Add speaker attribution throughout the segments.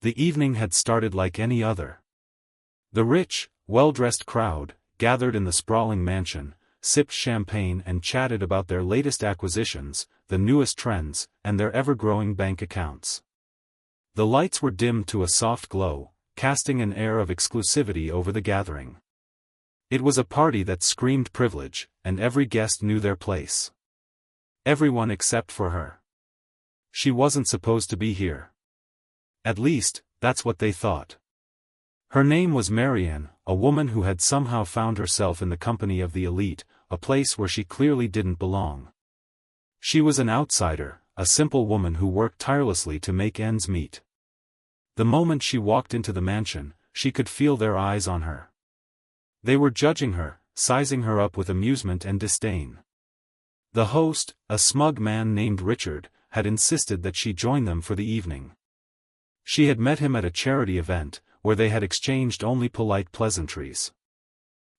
Speaker 1: The evening had started like any other. The rich, well-dressed crowd, gathered in the sprawling mansion, sipped champagne and chatted about their latest acquisitions, the newest trends, and their ever-growing bank accounts. The lights were dimmed to a soft glow, casting an air of exclusivity over the gathering. It was a party that screamed privilege, and every guest knew their place. Everyone except for her. She wasn't supposed to be here. At least, that's what they thought. Her name was Marianne, a woman who had somehow found herself in the company of the elite, a place where she clearly didn't belong. She was an outsider, a simple woman who worked tirelessly to make ends meet. The moment she walked into the mansion, she could feel their eyes on her. They were judging her, sizing her up with amusement and disdain. The host, a smug man named Richard, had insisted that she join them for the evening. She had met him at a charity event, where they had exchanged only polite pleasantries.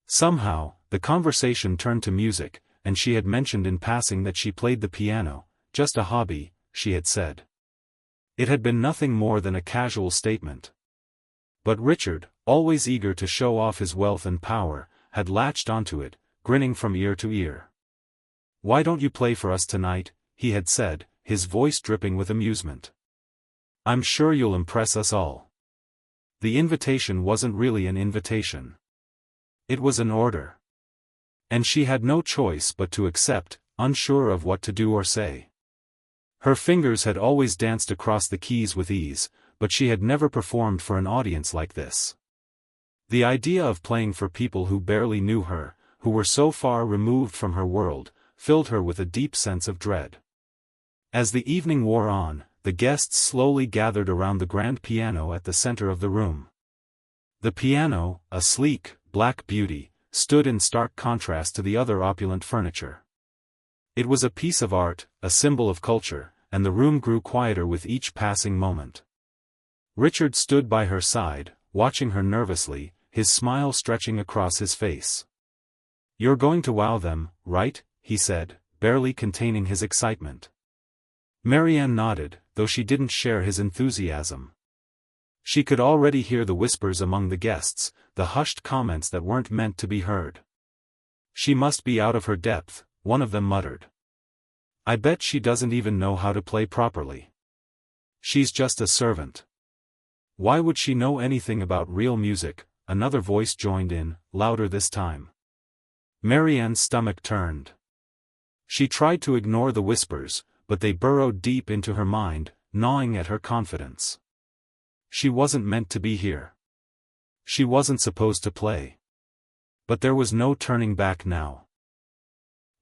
Speaker 1: Somehow, the conversation turned to music, and she had mentioned in passing that she played the piano, just a hobby, she had said. It had been nothing more than a casual statement. But Richard, always eager to show off his wealth and power, had latched onto it, grinning from ear to ear. "Why don't you play for us tonight?" he had said, his voice dripping with amusement. "I'm sure you'll impress us all." The invitation wasn't really an invitation. It was an order. And she had no choice but to accept, unsure of what to do or say. Her fingers had always danced across the keys with ease, but she had never performed for an audience like this. The idea of playing for people who barely knew her, who were so far removed from her world, filled her with a deep sense of dread. As the evening wore on, the guests slowly gathered around the grand piano at the center of the room. The piano, a sleek, black beauty, stood in stark contrast to the other opulent furniture. It was a piece of art, a symbol of culture, and the room grew quieter with each passing moment. Richard stood by her side, watching her nervously, his smile stretching across his face. "You're going to wow them, right?" he said, barely containing his excitement. Marianne nodded, though she didn't share his enthusiasm. She could already hear the whispers among the guests, the hushed comments that weren't meant to be heard. "She must be out of her depth," one of them muttered. "I bet she doesn't even know how to play properly. She's just a servant." "Why would she know anything about real music?" another voice joined in, louder this time. Marianne's stomach turned. She tried to ignore the whispers, but they burrowed deep into her mind, gnawing at her confidence. She wasn't meant to be here. She wasn't supposed to play. But there was no turning back now.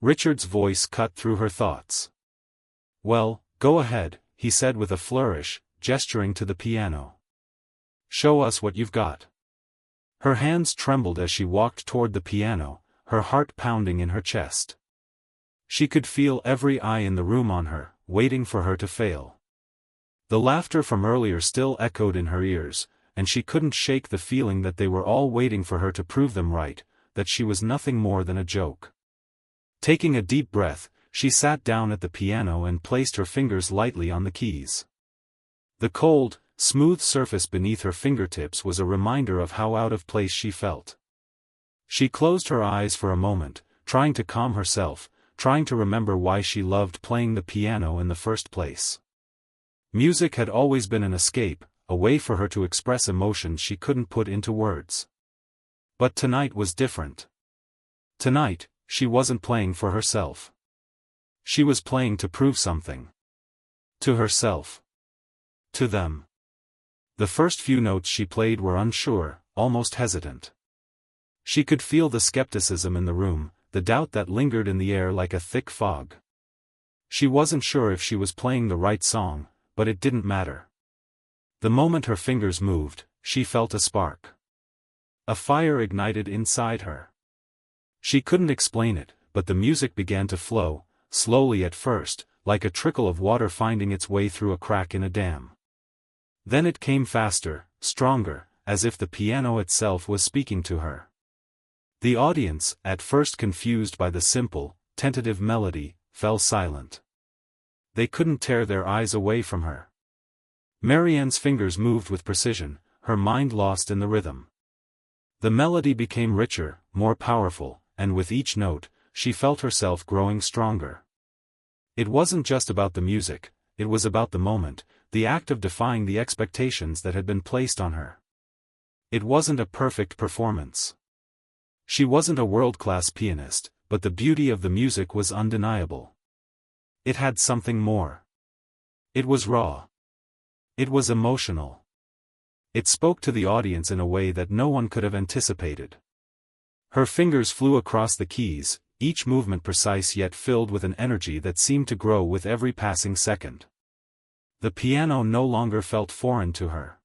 Speaker 1: Richard's voice cut through her thoughts. "Well, go ahead," he said with a flourish, gesturing to the piano. "Show us what you've got." Her hands trembled as she walked toward the piano, her heart pounding in her chest. She could feel every eye in the room on her, waiting for her to fail. The laughter from earlier still echoed in her ears, and she couldn't shake the feeling that they were all waiting for her to prove them right, that she was nothing more than a joke. Taking a deep breath, she sat down at the piano and placed her fingers lightly on the keys. The cold, smooth surface beneath her fingertips was a reminder of how out of place she felt. She closed her eyes for a moment, trying to calm herself, trying to remember why she loved playing the piano in the first place. Music had always been an escape, a way for her to express emotions she couldn't put into words. But tonight was different. Tonight, she wasn't playing for herself. She was playing to prove something. To herself. To them. The first few notes she played were unsure, almost hesitant. She could feel the skepticism in the room, the doubt that lingered in the air like a thick fog. She wasn't sure if she was playing the right song, but it didn't matter. The moment her fingers moved, she felt a spark. A fire ignited inside her. She couldn't explain it, but the music began to flow, slowly at first, like a trickle of water finding its way through a crack in a dam. Then it came faster, stronger, as if the piano itself was speaking to her. The audience, at first confused by the simple, tentative melody, fell silent. They couldn't tear their eyes away from her. Marianne's fingers moved with precision, her mind lost in the rhythm. The melody became richer, more powerful, and with each note, she felt herself growing stronger. It wasn't just about the music, it was about the moment, the act of defying the expectations that had been placed on her. It wasn't a perfect performance. She wasn't a world-class pianist, but the beauty of the music was undeniable. It had something more. It was raw. It was emotional. It spoke to the audience in a way that no one could have anticipated. Her fingers flew across the keys, each movement precise yet filled with an energy that seemed to grow with every passing second. The piano no longer felt foreign to her.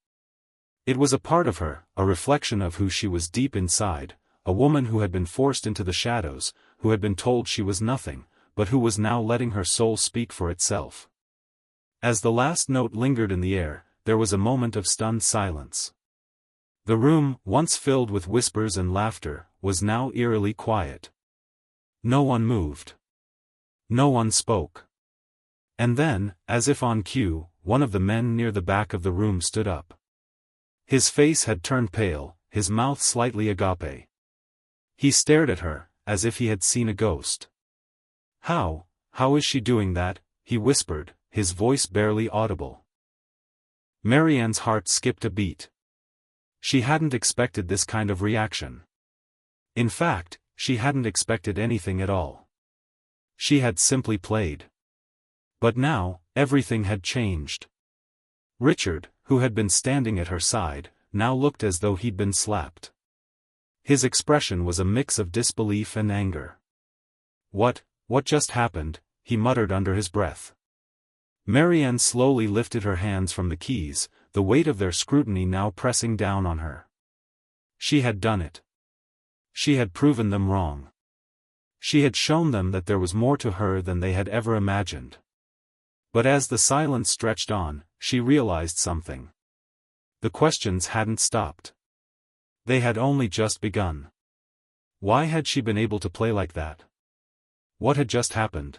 Speaker 1: It was a part of her, a reflection of who she was deep inside, a woman who had been forced into the shadows, who had been told she was nothing, but who was now letting her soul speak for itself. As the last note lingered in the air, there was a moment of stunned silence. The room, once filled with whispers and laughter, was now eerily quiet. No one moved. No one spoke. And then, as if on cue, one of the men near the back of the room stood up. His face had turned pale, his mouth slightly agape. He stared at her, as if he had seen a ghost. How is she doing that?" he whispered, his voice barely audible. Marianne's heart skipped a beat. She hadn't expected this kind of reaction. In fact, she hadn't expected anything at all. She had simply played. But now, everything had changed. Richard, who had been standing at her side, now looked as though he'd been slapped. His expression was a mix of disbelief and anger. What just happened?" he muttered under his breath. Marianne slowly lifted her hands from the keys, the weight of their scrutiny now pressing down on her. She had done it. She had proven them wrong. She had shown them that there was more to her than they had ever imagined. But as the silence stretched on, she realized something. The questions hadn't stopped. They had only just begun. Why had she been able to play like that? What had just happened?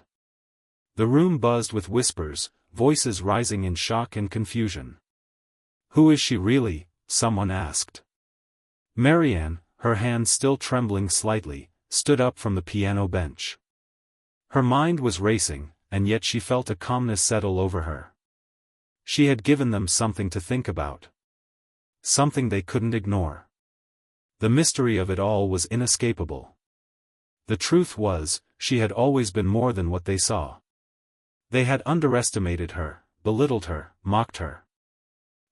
Speaker 1: The room buzzed with whispers, voices rising in shock and confusion. "Who is she really?" someone asked. Marianne, her hands still trembling slightly, stood up from the piano bench. Her mind was racing, and yet she felt a calmness settle over her. She had given them something to think about. Something they couldn't ignore. The mystery of it all was inescapable. The truth was, she had always been more than what they saw. They had underestimated her, belittled her, mocked her.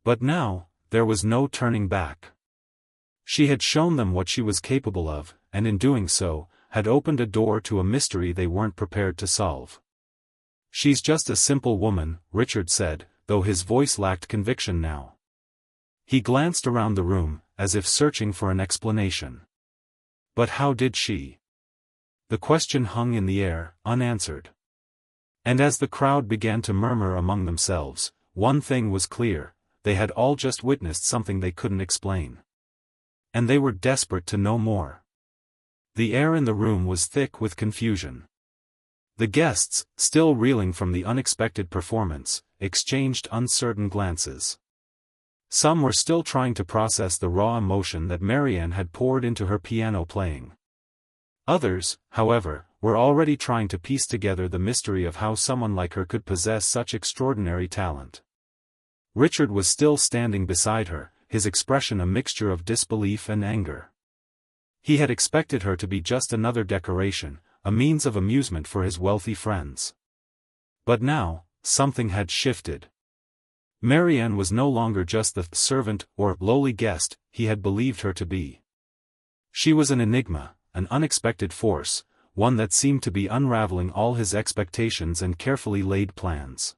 Speaker 1: But now, there was no turning back. She had shown them what she was capable of, and in doing so, had opened a door to a mystery they weren't prepared to solve. "She's just a simple woman," Richard said, though his voice lacked conviction now. He glanced around the room, as if searching for an explanation. But how did she? The question hung in the air, unanswered. And as the crowd began to murmur among themselves, one thing was clear: they had all just witnessed something they couldn't explain. And they were desperate to know more. The air in the room was thick with confusion. The guests, still reeling from the unexpected performance, exchanged uncertain glances. Some were still trying to process the raw emotion that Marianne had poured into her piano playing. Others, however, were already trying to piece together the mystery of how someone like her could possess such extraordinary talent. Richard was still standing beside her, his expression a mixture of disbelief and anger. He had expected her to be just another decoration, a means of amusement for his wealthy friends. But now, something had shifted. Marianne was no longer just the servant or lowly guest he had believed her to be. She was an enigma, an unexpected force, one that seemed to be unraveling all his expectations and carefully laid plans.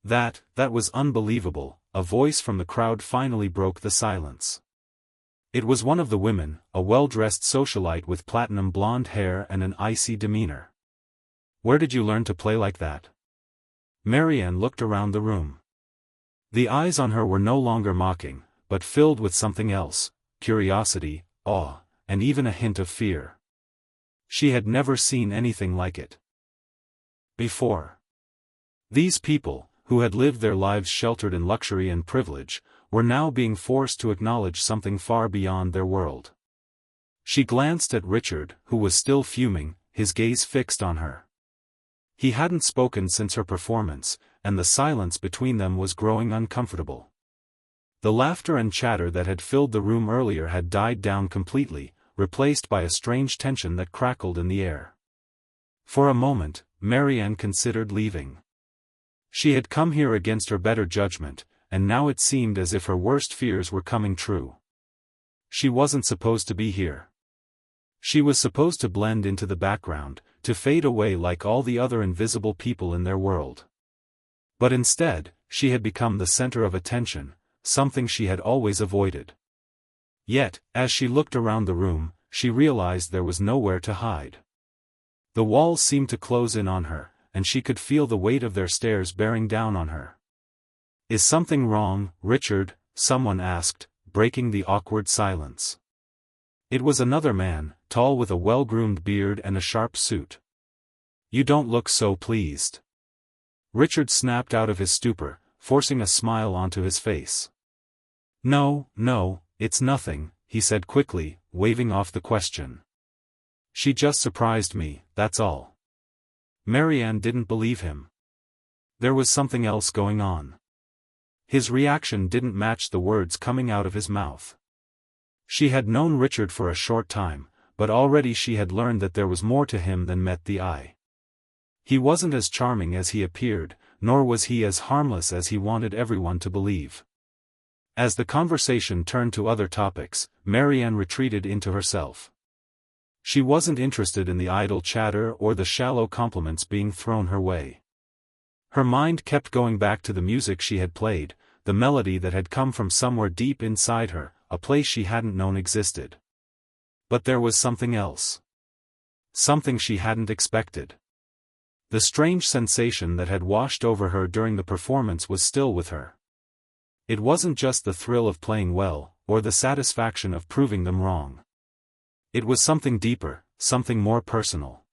Speaker 1: That was unbelievable. A voice from the crowd finally broke the silence. It was one of the women, a well-dressed socialite with platinum blonde hair and an icy demeanor. "Where did you learn to play like that?" Marianne looked around the room. The eyes on her were no longer mocking, but filled with something else: curiosity, awe, and even a hint of fear. She had never seen anything like it before. These people, who had lived their lives sheltered in luxury and privilege, were now being forced to acknowledge something far beyond their world. She glanced at Richard, who was still fuming, his gaze fixed on her. He hadn't spoken since her performance, and the silence between them was growing uncomfortable. The laughter and chatter that had filled the room earlier had died down completely, replaced by a strange tension that crackled in the air. For a moment, Marianne considered leaving. She had come here against her better judgment, and now it seemed as if her worst fears were coming true. She wasn't supposed to be here. She was supposed to blend into the background, to fade away like all the other invisible people in their world. But instead, she had become the center of attention, something she had always avoided. Yet, as she looked around the room, she realized there was nowhere to hide. The walls seemed to close in on her, and she could feel the weight of their stares bearing down on her. "Is something wrong, Richard?" someone asked, breaking the awkward silence. It was another man, tall with a well-groomed beard and a sharp suit. "You don't look so pleased." Richard snapped out of his stupor, forcing a smile onto his face. No, it's nothing," he said quickly, waving off the question. "She just surprised me, that's all." Marianne didn't believe him. There was something else going on. His reaction didn't match the words coming out of his mouth. She had known Richard for a short time, but already she had learned that there was more to him than met the eye. He wasn't as charming as he appeared, nor was he as harmless as he wanted everyone to believe. As the conversation turned to other topics, Marianne retreated into herself. She wasn't interested in the idle chatter or the shallow compliments being thrown her way. Her mind kept going back to the music she had played, the melody that had come from somewhere deep inside her, a place she hadn't known existed. But there was something else. Something she hadn't expected. The strange sensation that had washed over her during the performance was still with her. It wasn't just the thrill of playing well, or the satisfaction of proving them wrong. It was something deeper, something more personal.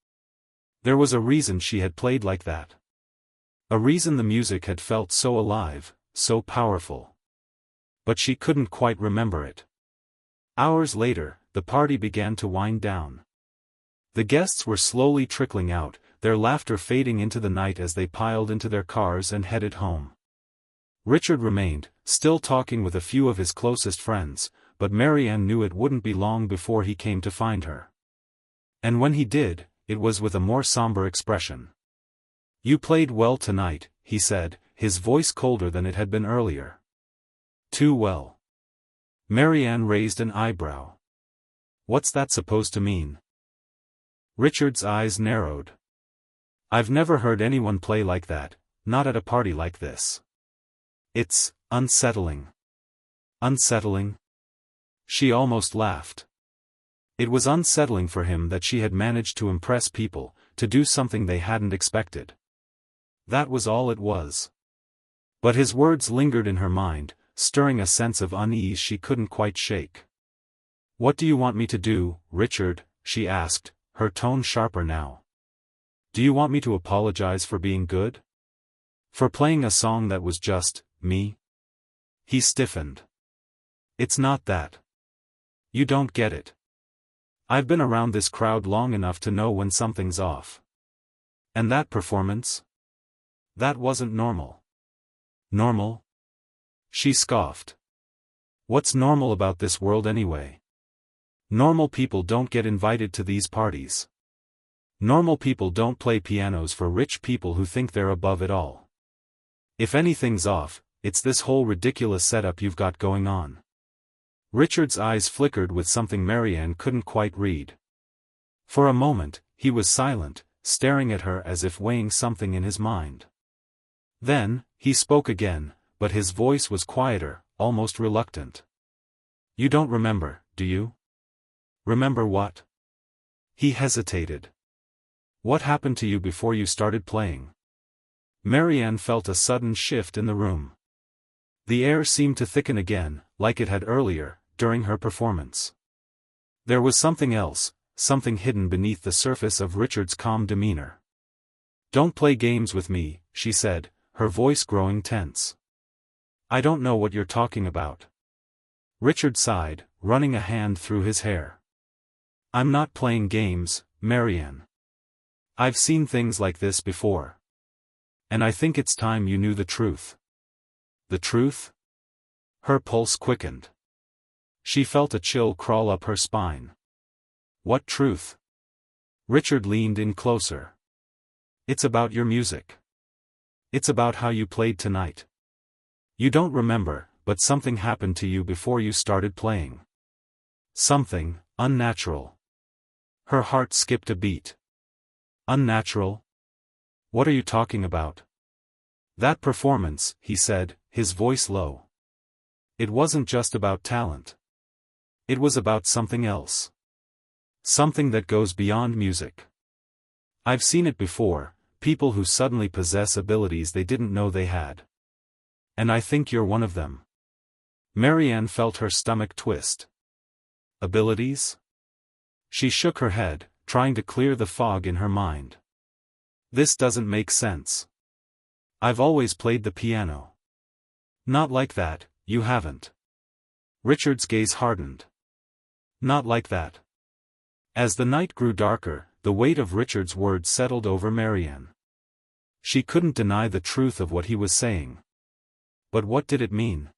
Speaker 1: There was a reason she had played like that. A reason the music had felt so alive, so powerful. But she couldn't quite remember it. Hours later, the party began to wind down. The guests were slowly trickling out, their laughter fading into the night as they piled into their cars and headed home. Richard remained, still talking with a few of his closest friends, but Marianne knew it wouldn't be long before he came to find her. And when he did, it was with a more somber expression. "You played well tonight," he said, his voice colder than it had been earlier. "Too well." Marianne raised an eyebrow. "What's that supposed to mean?" Richard's eyes narrowed. "I've never heard anyone play like that, not at a party like this. It's unsettling." "Unsettling?" She almost laughed. It was unsettling for him that she had managed to impress people, to do something they hadn't expected. That was all it was. But his words lingered in her mind, stirring a sense of unease she couldn't quite shake. "What do you want me to do, Richard?" she asked, her tone sharper now. "Do you want me to apologize for being good? For playing a song that was just me?" He stiffened. "It's not that. You don't get it. I've been around this crowd long enough to know when something's off. And that performance? That wasn't normal." "Normal?" She scoffed. "What's normal about this world anyway? Normal people don't get invited to these parties. Normal people don't play pianos for rich people who think they're above it all. If anything's off, it's this whole ridiculous setup you've got going on." Richard's eyes flickered with something Marianne couldn't quite read. For a moment, he was silent, staring at her as if weighing something in his mind. Then, he spoke again, but his voice was quieter, almost reluctant. "You don't remember, do you?" "Remember what?" He hesitated. "What happened to you before you started playing?" Marianne felt a sudden shift in the room. The air seemed to thicken again, like it had earlier, during her performance. There was something else, something hidden beneath the surface of Richard's calm demeanor. "Don't play games with me," she said, her voice growing tense. "I don't know what you're talking about." Richard sighed, running a hand through his hair. "I'm not playing games, Marianne. I've seen things like this before. And I think it's time you knew the truth." "The truth?" Her pulse quickened. She felt a chill crawl up her spine. "What truth?" Richard leaned in closer. "It's about your music. It's about how you played tonight. You don't remember, but something happened to you before you started playing. Something unnatural." Her heart skipped a beat. "Unnatural? What are you talking about?" "That performance," he said, his voice low. "It wasn't just about talent. It was about something else. Something that goes beyond music. I've seen it before, people who suddenly possess abilities they didn't know they had. And I think you're one of them." Marianne felt her stomach twist. "Abilities?" She shook her head, trying to clear the fog in her mind. "This doesn't make sense. I've always played the piano." "Not like that, you haven't." Richard's gaze hardened. "Not like that." As the night grew darker, the weight of Richard's words settled over Marianne. She couldn't deny the truth of what he was saying. But what did it mean?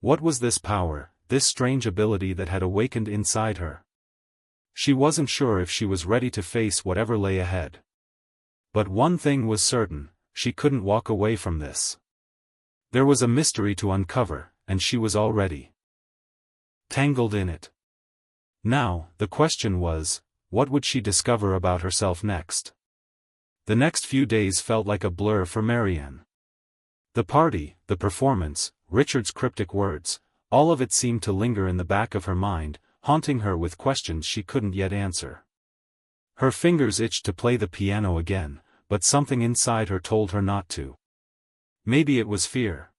Speaker 1: What was this power, this strange ability that had awakened inside her? She wasn't sure if she was ready to face whatever lay ahead. But one thing was certain, she couldn't walk away from this. There was a mystery to uncover, and she was already tangled in it. Now, the question was, what would she discover about herself next? The next few days felt like a blur for Marianne. The party, the performance, Richard's cryptic words, all of it seemed to linger in the back of her mind, haunting her with questions she couldn't yet answer. Her fingers itched to play the piano again, but something inside her told her not to. Maybe it was fear.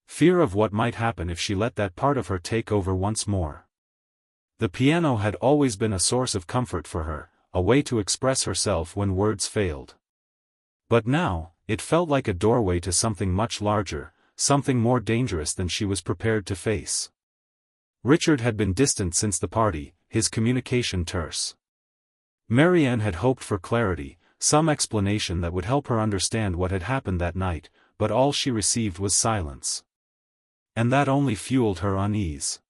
Speaker 1: Fear of what might happen if she let that part of her take over once more. The piano had always been a source of comfort for her, a way to express herself when words failed. But now, it felt like a doorway to something much larger, something more dangerous than she was prepared to face. Richard had been distant since the party, his communication terse. Marianne had hoped for clarity, some explanation that would help her understand what had happened that night, but all she received was silence. And that only fueled her unease.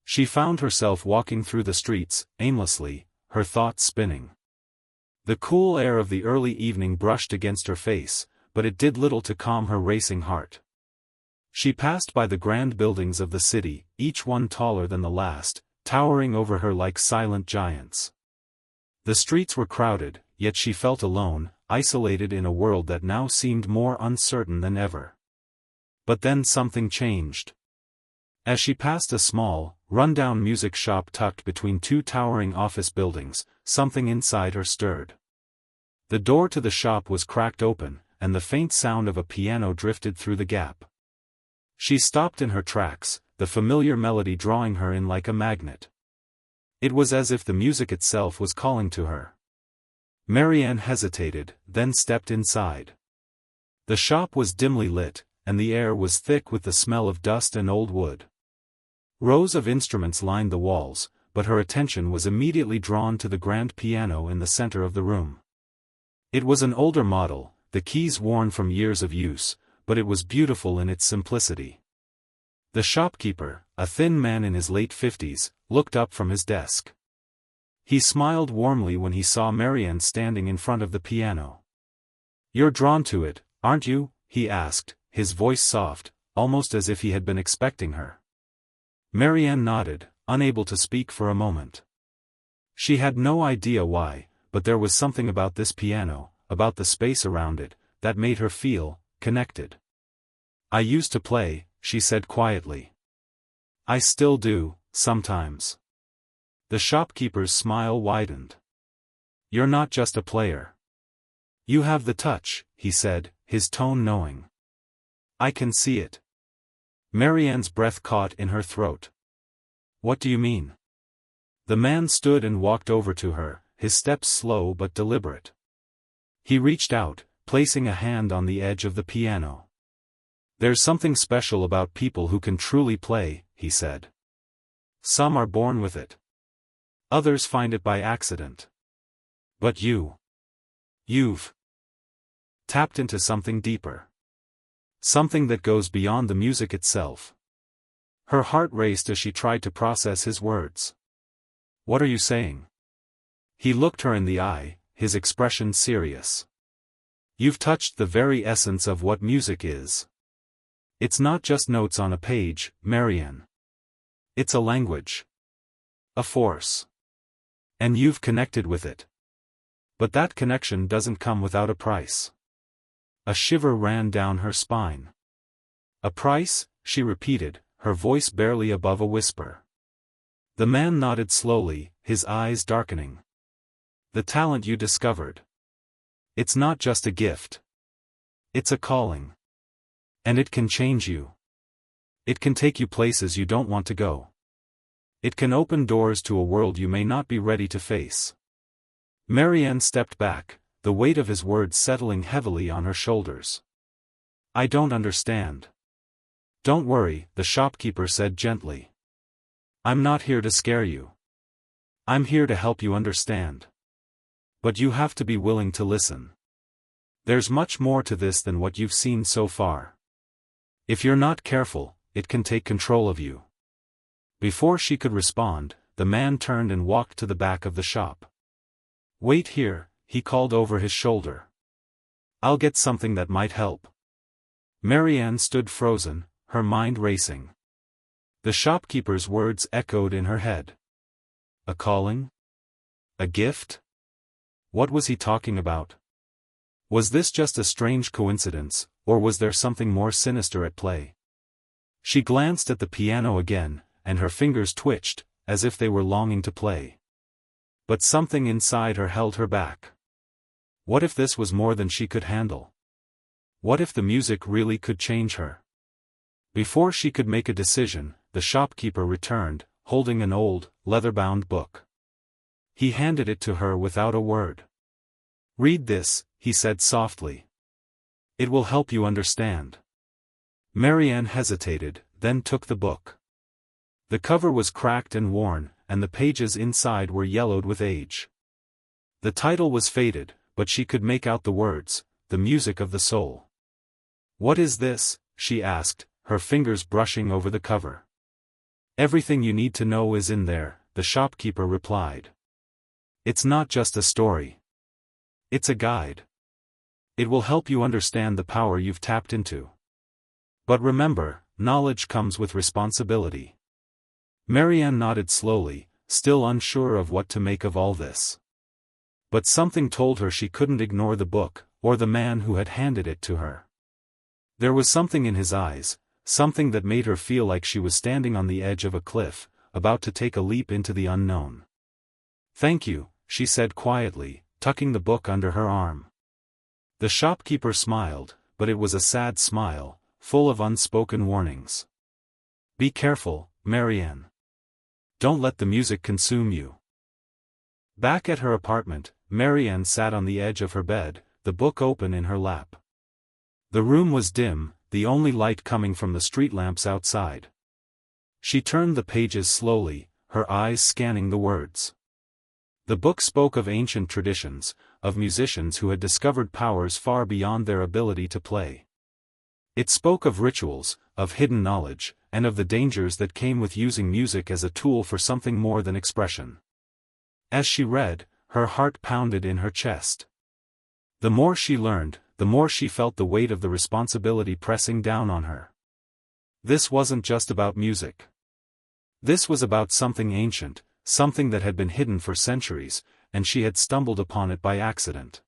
Speaker 1: She found herself walking through the streets, aimlessly, her thoughts spinning. The cool air of the early evening brushed against her face, but it did little to calm her racing heart. She passed by the grand buildings of the city, each one taller than the last, towering over her like silent giants. The streets were crowded, yet she felt alone, isolated in a world that now seemed more uncertain than ever. But then something changed. As she passed a small, run-down music shop tucked between two towering office buildings, something inside her stirred. The door to the shop was cracked open, and the faint sound of a piano drifted through the gap. She stopped in her tracks, the familiar melody drawing her in like a magnet. It was as if the music itself was calling to her. Marianne hesitated, then stepped inside. The shop was dimly lit, and the air was thick with the smell of dust and old wood. Rows of instruments lined the walls, but her attention was immediately drawn to the grand piano in the center of the room. It was an older model, the keys worn from years of use, but it was beautiful in its simplicity. The shopkeeper, a thin man in his late 50s, looked up from his desk. He smiled warmly when he saw Marianne standing in front of the piano. "You're drawn to it, aren't you?" he asked, his voice soft, almost as if he had been expecting her. Marianne nodded, unable to speak for a moment. She had no idea why, but there was something about this piano, about the space around it, that made her feel connected. "I used to play," she said quietly. "I still do, sometimes." The shopkeeper's smile widened. "You're not just a player. You have the touch," he said, his tone knowing. "I can see it." Marianne's breath caught in her throat. "What do you mean?" The man stood and walked over to her, his steps slow but deliberate. He reached out, placing a hand on the edge of the piano. "There's something special about people who can truly play," he said. "Some are born with it. Others find it by accident. But you've tapped into something deeper. Something that goes beyond the music itself." Her heart raced as she tried to process his words. "What are you saying?" He looked her in the eye, his expression serious. "You've touched the very essence of what music is. It's not just notes on a page, Marianne. It's a language. A force. And you've connected with it. But that connection doesn't come without a price." A shiver ran down her spine. "A price?" she repeated, her voice barely above a whisper. The man nodded slowly, his eyes darkening. "The talent you discovered. It's not just a gift. It's a calling. And it can change you. It can take you places you don't want to go. It can open doors to a world you may not be ready to face." Marianne stepped back, the weight of his words settling heavily on her shoulders. "I don't understand." "Don't worry," the shopkeeper said gently. "I'm not here to scare you. I'm here to help you understand. But you have to be willing to listen. There's much more to this than what you've seen so far. If you're not careful, it can take control of you." Before she could respond, the man turned and walked to the back of the shop. "Wait here," he called over his shoulder. "I'll get something that might help." Marianne stood frozen, her mind racing. The shopkeeper's words echoed in her head. A calling? A gift? What was he talking about? Was this just a strange coincidence, or was there something more sinister at play? She glanced at the piano again, and her fingers twitched, as if they were longing to play. But something inside her held her back. What if this was more than she could handle? What if the music really could change her? Before she could make a decision, the shopkeeper returned, holding an old, leather-bound book. He handed it to her without a word. "Read this," he said softly. "It will help you understand." Marianne hesitated, then took the book. The cover was cracked and worn, and the pages inside were yellowed with age. The title was faded, but she could make out the words, "The Music of the Soul." "What is this?" she asked, her fingers brushing over the cover. "Everything you need to know is in there," the shopkeeper replied. "It's not just a story. It's a guide. It will help you understand the power you've tapped into. But remember, knowledge comes with responsibility." Marianne nodded slowly, still unsure of what to make of all this. But something told her she couldn't ignore the book, or the man who had handed it to her. There was something in his eyes, something that made her feel like she was standing on the edge of a cliff, about to take a leap into the unknown. "Thank you," she said quietly, tucking the book under her arm. The shopkeeper smiled, but it was a sad smile, full of unspoken warnings. "Be careful, Marianne. Don't let the music consume you." Back at her apartment, Marianne sat on the edge of her bed, the book open in her lap. The room was dim, the only light coming from the street lamps outside. She turned the pages slowly, her eyes scanning the words. The book spoke of ancient traditions, of musicians who had discovered powers far beyond their ability to play. It spoke of rituals, of hidden knowledge, and of the dangers that came with using music as a tool for something more than expression. As she read, her heart pounded in her chest. The more she learned, the more she felt the weight of the responsibility pressing down on her. This wasn't just about music. This was about something ancient, something that had been hidden for centuries, and she had stumbled upon it by accident.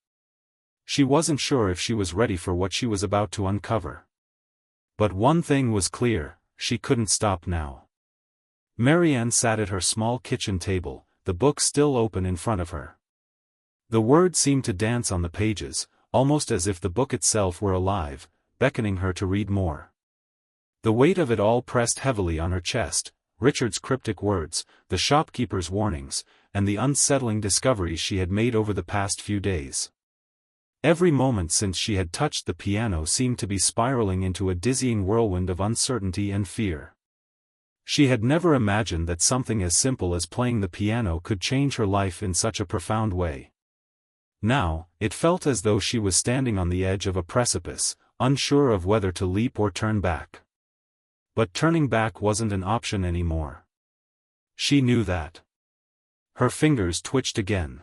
Speaker 1: She wasn't sure if she was ready for what she was about to uncover. But one thing was clear, she couldn't stop now. Marianne sat at her small kitchen table, the book still open in front of her. The words seemed to dance on the pages, almost as if the book itself were alive, beckoning her to read more. The weight of it all pressed heavily on her chest, Richard's cryptic words, the shopkeeper's warnings, and the unsettling discoveries she had made over the past few days. Every moment since she had touched the piano seemed to be spiraling into a dizzying whirlwind of uncertainty and fear. She had never imagined that something as simple as playing the piano could change her life in such a profound way. Now, it felt as though she was standing on the edge of a precipice, unsure of whether to leap or turn back. But turning back wasn't an option anymore. She knew that. Her fingers twitched again.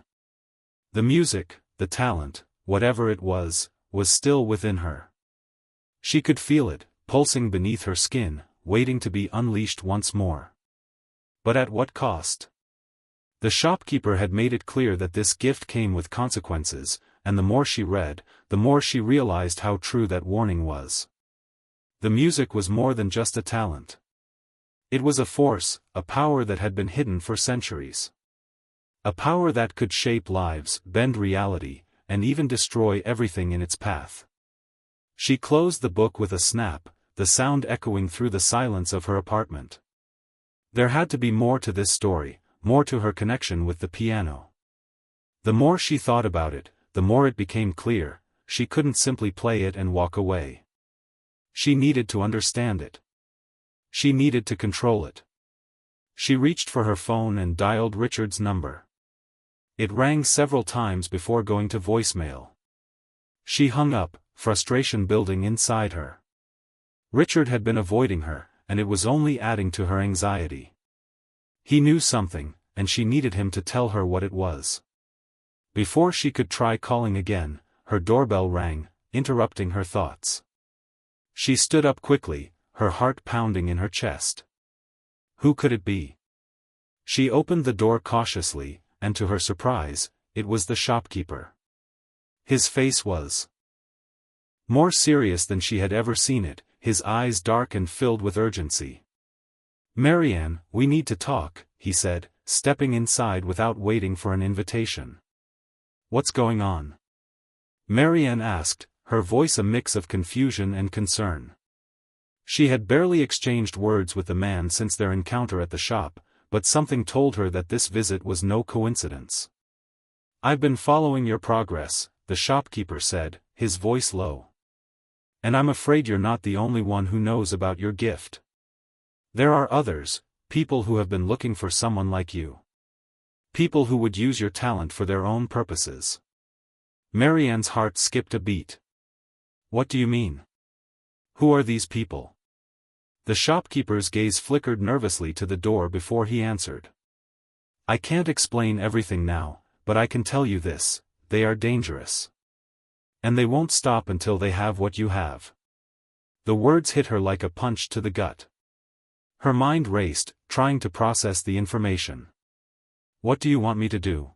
Speaker 1: The music, the talent, whatever it was still within her. She could feel it, pulsing beneath her skin, waiting to be unleashed once more. But at what cost? The shopkeeper had made it clear that this gift came with consequences, and the more she read, the more she realized how true that warning was. The music was more than just a talent. It was a force, a power that had been hidden for centuries. A power that could shape lives, bend reality, and even destroy everything in its path. She closed the book with a snap, the sound echoing through the silence of her apartment. There had to be more to this story, more to her connection with the piano. The more she thought about it, the more it became clear, she couldn't simply play it and walk away. She needed to understand it. She needed to control it. She reached for her phone and dialed Richard's number. It rang several times before going to voicemail. She hung up, frustration building inside her. Richard had been avoiding her, and it was only adding to her anxiety. He knew something, and she needed him to tell her what it was. Before she could try calling again, her doorbell rang, interrupting her thoughts. She stood up quickly, her heart pounding in her chest. Who could it be? She opened the door cautiously, and to her surprise, it was the shopkeeper. His face was more serious than she had ever seen it, his eyes dark and filled with urgency. "Marianne, we need to talk," he said, stepping inside without waiting for an invitation. "What's going on?" Marianne asked, her voice a mix of confusion and concern. She had barely exchanged words with the man since their encounter at the shop, but something told her that this visit was no coincidence. "I've been following your progress," the shopkeeper said, his voice low. "And I'm afraid you're not the only one who knows about your gift. There are others, people who have been looking for someone like you. People who would use your talent for their own purposes." Marianne's heart skipped a beat. "What do you mean? Who are these people?" The shopkeeper's gaze flickered nervously to the door before he answered. "I can't explain everything now, but I can tell you this: they are dangerous. And they won't stop until they have what you have." The words hit her like a punch to the gut. Her mind raced, trying to process the information. "What do you want me to do?"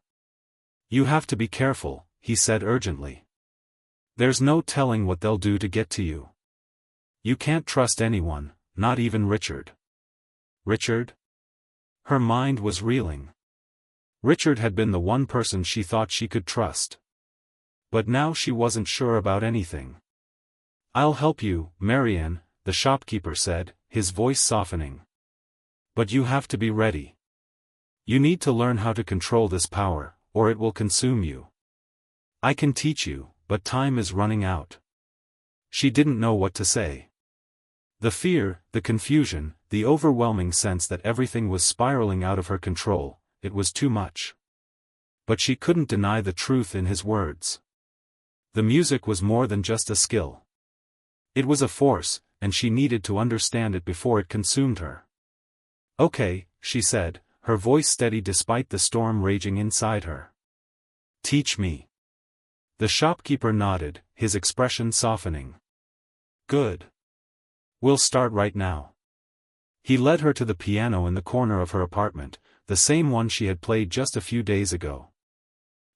Speaker 1: "You have to be careful," he said urgently. "There's no telling what they'll do to get to you. You can't trust anyone, not even Richard." Richard? Her mind was reeling. Richard had been the one person she thought she could trust. But now she wasn't sure about anything. "I'll help you, Marianne," the shopkeeper said, his voice softening. "But you have to be ready. You need to learn how to control this power, or it will consume you. I can teach you, but time is running out." She didn't know what to say. The fear, the confusion, the overwhelming sense that everything was spiraling out of her control, it was too much. But she couldn't deny the truth in his words. The music was more than just a skill. It was a force, and she needed to understand it before it consumed her. "Okay," she said, her voice steady despite the storm raging inside her. "Teach me." The shopkeeper nodded, his expression softening. "Good. We'll start right now." He led her to the piano in the corner of her apartment, the same one she had played just a few days ago.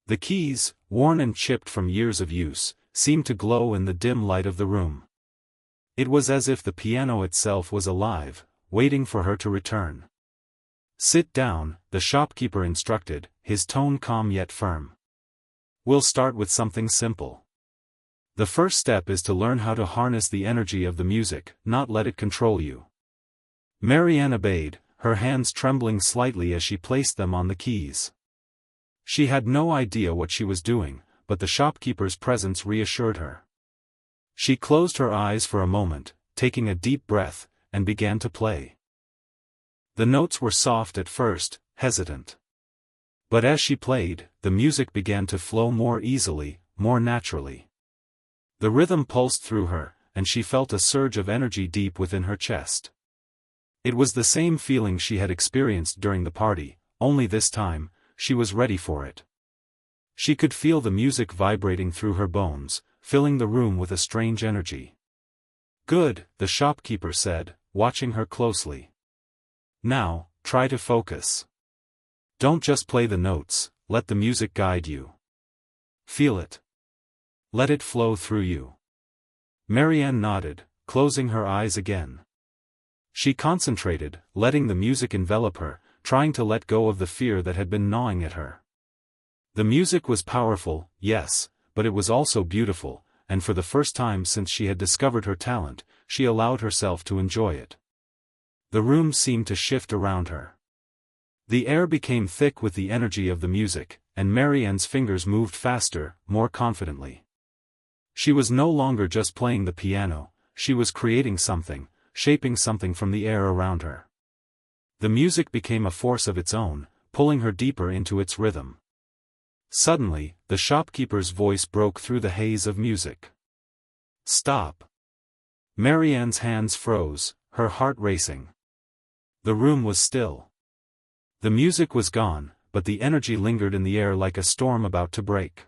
Speaker 1: The keys, worn and chipped from years of use, seemed to glow in the dim light of the room. It was as if the piano itself was alive, waiting for her to return. "Sit down," the shopkeeper instructed, his tone calm yet firm. "We'll start with something simple. The first step is to learn how to harness the energy of the music, not let it control you." Marianne obeyed, her hands trembling slightly as she placed them on the keys. She had no idea what she was doing, but the shopkeeper's presence reassured her. She closed her eyes for a moment, taking a deep breath, and began to play. The notes were soft at first, hesitant. But as she played, the music began to flow more easily, more naturally. The rhythm pulsed through her, and she felt a surge of energy deep within her chest. It was the same feeling she had experienced during the party, only this time, she was ready for it. She could feel the music vibrating through her bones, filling the room with a strange energy. "Good," the shopkeeper said, watching her closely. "Now, try to focus. Don't just play the notes, let the music guide you. Feel it. Let it flow through you." Marianne nodded, closing her eyes again. She concentrated, letting the music envelop her, trying to let go of the fear that had been gnawing at her. The music was powerful, yes, but it was also beautiful, and for the first time since she had discovered her talent, she allowed herself to enjoy it. The room seemed to shift around her. The air became thick with the energy of the music, and Marianne's fingers moved faster, more confidently. She was no longer just playing the piano, she was creating something, shaping something from the air around her. The music became a force of its own, pulling her deeper into its rhythm. Suddenly, the shopkeeper's voice broke through the haze of music. "Stop!" Marianne's hands froze, her heart racing. The room was still. The music was gone, but the energy lingered in the air like a storm about to break.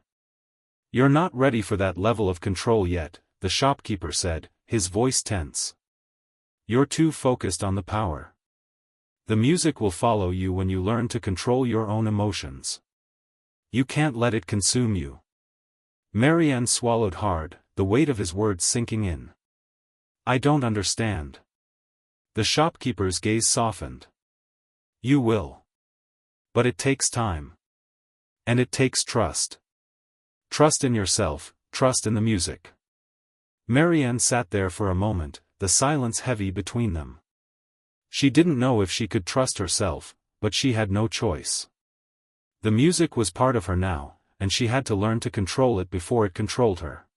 Speaker 1: "You're not ready for that level of control yet," the shopkeeper said, his voice tense. "You're too focused on the power. The music will follow you when you learn to control your own emotions. You can't let it consume you." Marianne swallowed hard, the weight of his words sinking in. "I don't understand." The shopkeeper's gaze softened. "You will. But it takes time. And it takes trust. Trust in yourself, trust in the music." Marianne sat there for a moment, the silence heavy between them. She didn't know if she could trust herself, but she had no choice. The music was part of her now, and she had to learn to control it before it controlled her.